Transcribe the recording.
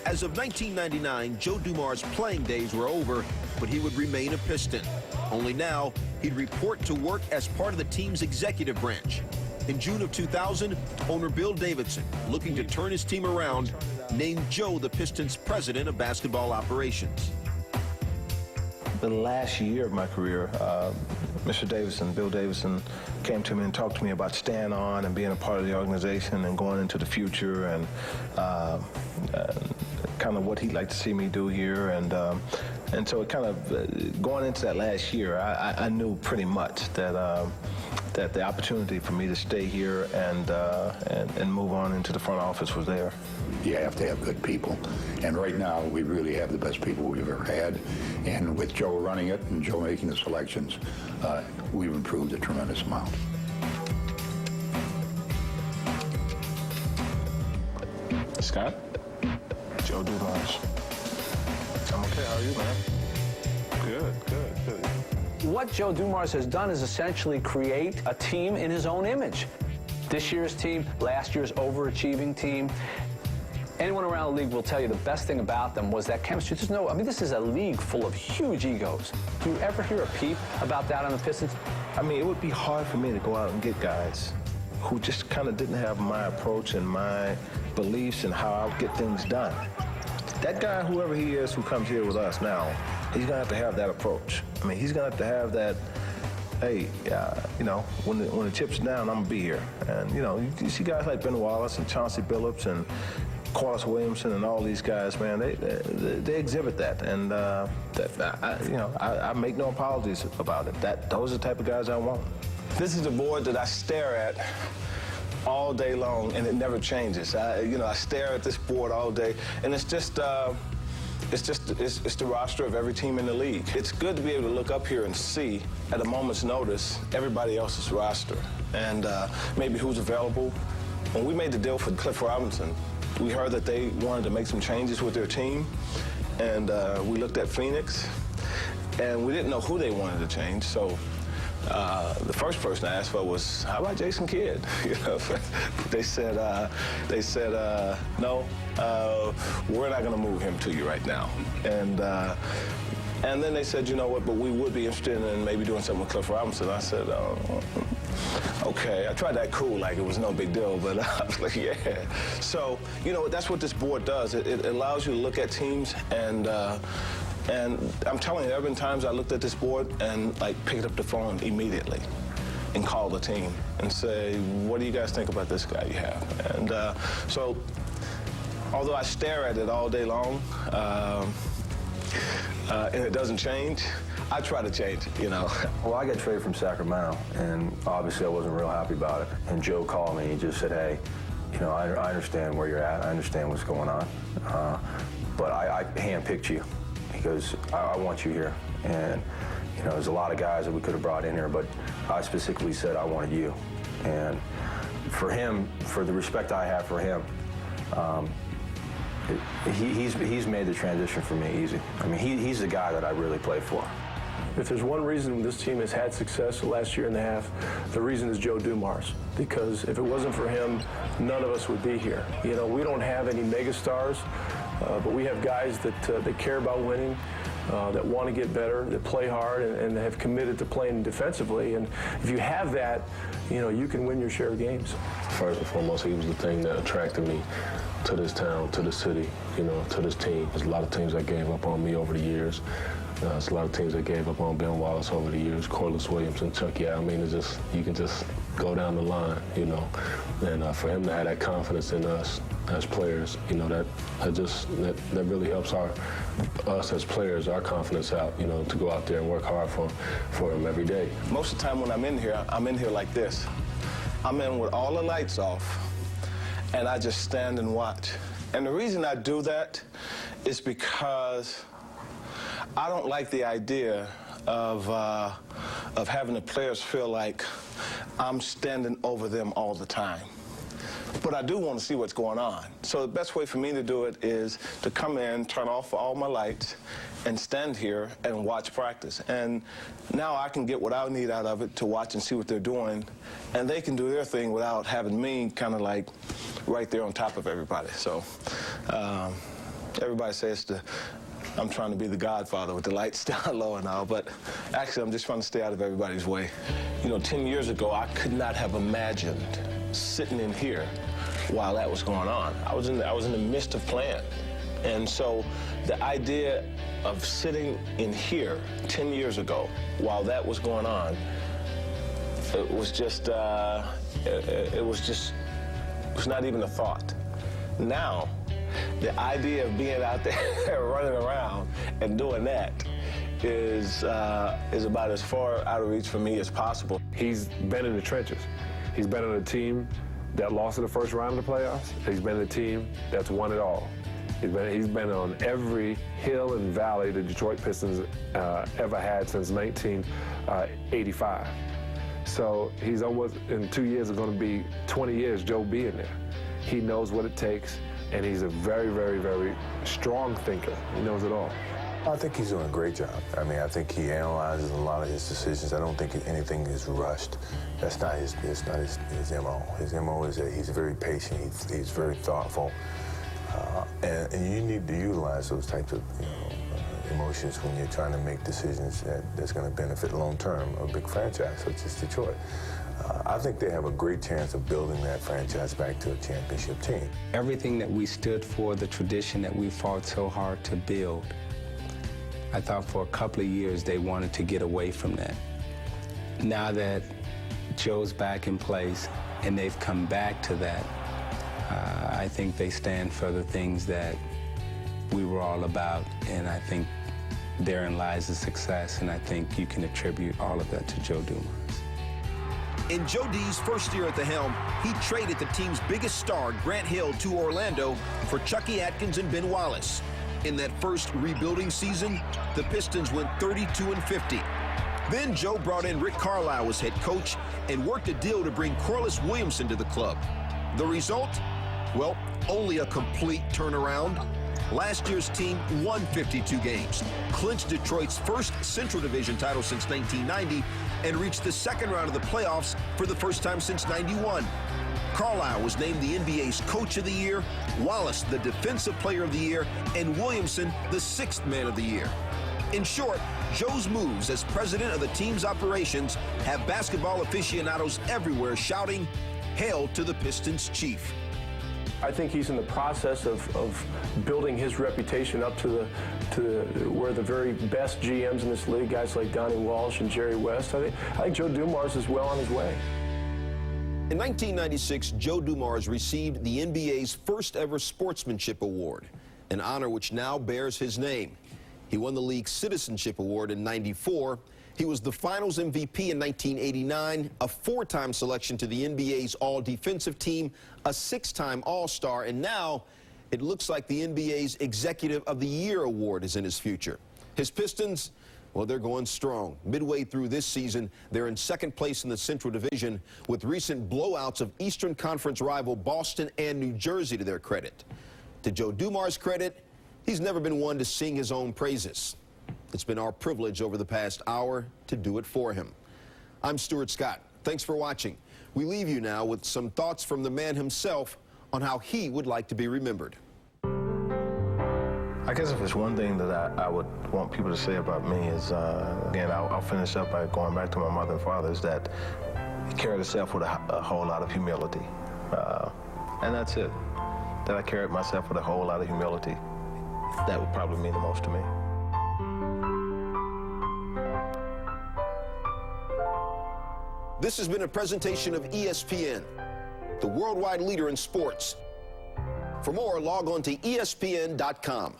As of 1999, Joe Dumars' playing days were over, but he would remain a Piston. Only now, he'd report to work as part of the team's executive branch. In June of 2000, owner Bill Davidson, looking to turn his team around, named Joe the Pistons' president of basketball operations. The last year of my career, Mr. Davidson, Bill Davidson, came to me and talked to me about staying on and being a part of the organization and going into the future, and kind of what he'd like to see me do here. And so it kind of, going into that last year, I knew pretty much that that the opportunity for me to stay here and move on into the front office was there. You have to have good people, and right now we really have the best people we've ever had. And with Joe running it and Joe making the selections, we've improved a tremendous amount. Scott? Joe Dumars. I'm okay, how are you, man? Good. What Joe Dumars has done is essentially create a team in his own image. This year's team, last year's overachieving team. Anyone around the league will tell you the best thing about them was that chemistry. There's no, I mean, this is a league full of huge egos. Do you ever hear a peep about that on the Pistons? I mean, it would be hard for me to go out and get guys who just kind of didn't have my approach and my beliefs and how I would get things done. That guy, whoever he is who comes here with us now, he's going to have that approach. I mean, he's going to have that, hey, you know, when the chips are down, I'm going to be here. And, you know, you see guys like Ben Wallace and Chauncey Billups and Corliss Williamson and all these guys, man, they exhibit that. And, I make no apologies about it. Those are the type of guys I want. This is the board that I stare at all day long, and it never changes. I stare at this board all day, and it's just the roster of every team in the league. It's good to be able to look up here and see, at a moment's notice, everybody else's roster and maybe who's available. When we made the deal for Cliff Robinson, we heard that they wanted to make some changes with their team, and we looked at Phoenix, and we didn't know who they wanted to change, so the first person I asked for was, how about Jason Kidd? You know, they said, no, we're not going to move him to you right now. And then they said, you know what, but we would be interested in maybe doing something with Cliff Robinson. I said, okay. I tried that cool, like it was no big deal, but I was like, yeah. So, you know, that's what this board does. It allows you to look at teams, and I'm telling you, there have been times I looked at this board and like picked up the phone immediately and called the team and say, what do you guys think about this guy you have? And so, although I stare at it all day long, and it doesn't change, I try to change it, you know. Well, I got traded from Sacramento, and obviously I wasn't real happy about it. And Joe called me, he just said, hey, you know, I understand where you're at, I understand what's going on, but I handpicked you because I want you here. And, you know, there's a lot of guys that we could have brought in here, but I specifically said I wanted you. And for him, for the respect I have for him, he's made the transition for me easy. I mean, he's the guy that I really play for. If there's one reason this team has had success the last year and a half, the reason is Joe Dumars. Because if it wasn't for him, none of us would be here. You know, we don't have any megastars, but we have guys that care about winning, that want to get better, that play hard, and have committed to playing defensively. And if you have that, you know, you can win your share of games. First and foremost, he was the thing that attracted me to this town, to the city, you know, to this team. There's a lot of teams that gave up on me over the years. There's a lot of teams that gave up on Ben Wallace over the years, Corliss Williamson, Chuck. Yeah, I mean, it's just, you can just go down the line, you know. And for him to have that confidence in us as players, you know, that really helps us as players, our confidence out, you know, to go out there and work hard for him every day. Most of the time when I'm in here like this. I'm in with all the lights off, and I just stand and watch. And the reason I do that is because I don't like the idea of having the players feel like I'm standing over them all the time. But I do want to see what's going on. So the best way for me to do it is to come in, turn off all my lights, and stand here and watch practice. And now I can get what I need out of it to watch and see what they're doing, and they can do their thing without having me kind of like right there on top of everybody. So everybody says I'm trying to be the godfather with the lights down low and all, but actually I'm just trying to stay out of everybody's way. You know, 10 years ago, I could not have imagined sitting in here while that was going on. I was in the midst of playing. And so the idea of sitting in here 10 years ago while that was going on, it was not even a thought. Now, the idea of being out there running around and doing that is about as far out of reach for me as possible. He's been in the trenches. He's been on a team that lost in the first round of the playoffs. He's been in a team that's won it all. He's been on every hill and valley the Detroit Pistons ever had since 1985. So he's almost, in 2 years, it's going to be 20 years Joe being there. He knows what it takes, and he's a very, very, very strong thinker. He knows it all. I think he's doing a great job. I mean, I think he analyzes a lot of his decisions. I don't think anything is rushed. That's not his MO. His MO is that he's very patient. He's very thoughtful. And you need to utilize those types of emotions when you're trying to make decisions that's going to benefit long-term a big franchise such as Detroit. I think they have a great chance of building that franchise back to a championship team. Everything that we stood for, the tradition that we fought so hard to build, I thought for a couple of years they wanted to get away from that. Now that Joe's back in place and they've come back to that, I think they stand for the things that we were all about, and I think therein lies the success, and I think you can attribute all of that to Joe Dumars. In Joe D's first year at the helm, he traded the team's biggest star, Grant Hill, to Orlando for Chucky Atkins and Ben Wallace. In that first rebuilding season, the Pistons went 32-50. Then Joe brought in Rick Carlisle as head coach and worked a deal to bring Corliss Williamson to the club. The result? Well, only a complete turnaround. Last year's team won 52 games, clinched Detroit's first Central Division title since 1990, and reached the second round of the playoffs for the first time since '91. Carlisle was named the NBA's Coach of the Year, Wallace the Defensive Player of the Year, and Williamson the Sixth Man of the Year. In short, Joe's moves as president of the team's operations have basketball aficionados everywhere shouting, "Hail to the Pistons chief." I think he's in the process of building his reputation up to where the very best GMs in this league, guys like Donnie Walsh and Jerry West, I think Joe Dumars is well on his way. In 1996, Joe Dumars received the NBA's first ever Sportsmanship Award, an honor which now bears his name. He won the league's Citizenship Award in '94. He was the Finals MVP in 1989, a four-time selection to the NBA's All-Defensive Team, a six-time All-Star, and now it looks like the NBA's Executive of the Year award is in his future. His Pistons, well, they're going strong. Midway through this season, they're in second place in the Central Division with recent blowouts of Eastern Conference rival Boston and New Jersey to their credit. To Joe Dumars' credit, he's never been one to sing his own praises. It's been our privilege over the past hour to do it for him. I'm Stuart Scott. Thanks for watching. We leave you now with some thoughts from the man himself on how he would like to be remembered. I guess if there's one thing that I would want people to say about me is, again, I'll finish up by going back to my mother and father, is that he carried himself with a whole lot of humility. And that's it. That I carried myself with a whole lot of humility. That would probably mean the most to me. This has been a presentation of ESPN, the worldwide leader in sports. For more, log on to ESPN.com.